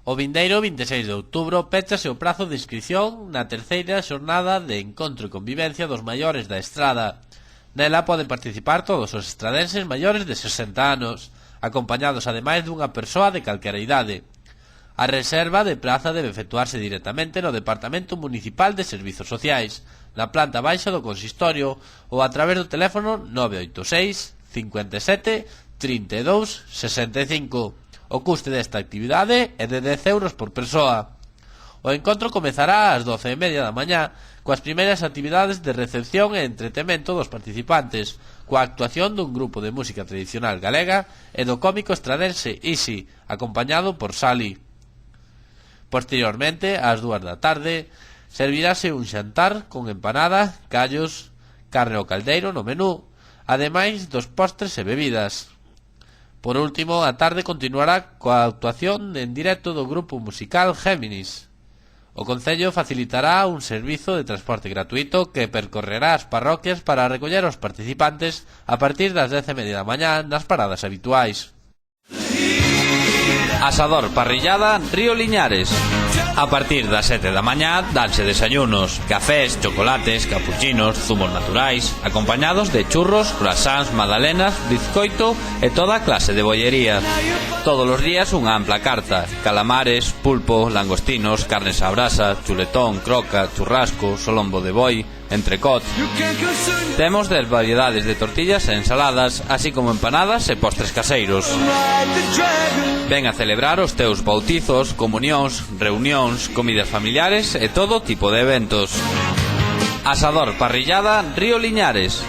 O vindeiro 26 de outubro péchase o prazo de inscrición na terceira xornada de encontro e convivencia dos maiores da Estrada. Nela poden participar todos os estradenses maiores de 60 anos, acompañados ademais dunha persoa de calquera idade. A reserva de praza debe efectuarse directamente no Departamento Municipal de Servizos Sociais, na planta baixa do consistorio ou a través do teléfono 986 57 32 65. O custe desta actividade é de 10 euros por persoa. O encontro comezará ás 12:30 da mañá, coas primeiras actividades de recepción e entretemento dos participantes, coa actuación dun grupo de música tradicional galega e do cómico estradense Isi, acompañado por Sally. Posteriormente, ás 2 da tarde, servirase un xantar con empanada, callos, carne ao caldeiro no menú, ademais dos postres e bebidas. Por último, a tarde continuará coa actuación en directo do grupo musical Géminis. O Concello facilitará un servizo de transporte gratuito que percorrerá as parroquias para recoller os participantes a partir das 10:30 da mañá nas paradas habituais. Asador Parrillada Río Liñares. A partir das 7 da mañá danse desayunos, cafés, chocolates, capuchinos, zumos naturais, acompañados de churros, croissants, magdalenas, bizcoito e toda clase de bollería. Todos os días unha ampla carta: calamares, pulpo, langostinos, carnes á brasa, chuletón, croca, churrasco, solombo de boi, entrecot. Temos 10 variedades de tortillas e ensaladas, así como empanadas e postres caseiros. Ven a celebrar os teus bautizos, comunións, reunións, comidas familiares e todo tipo de eventos. Asador Parrillada Río Liñares.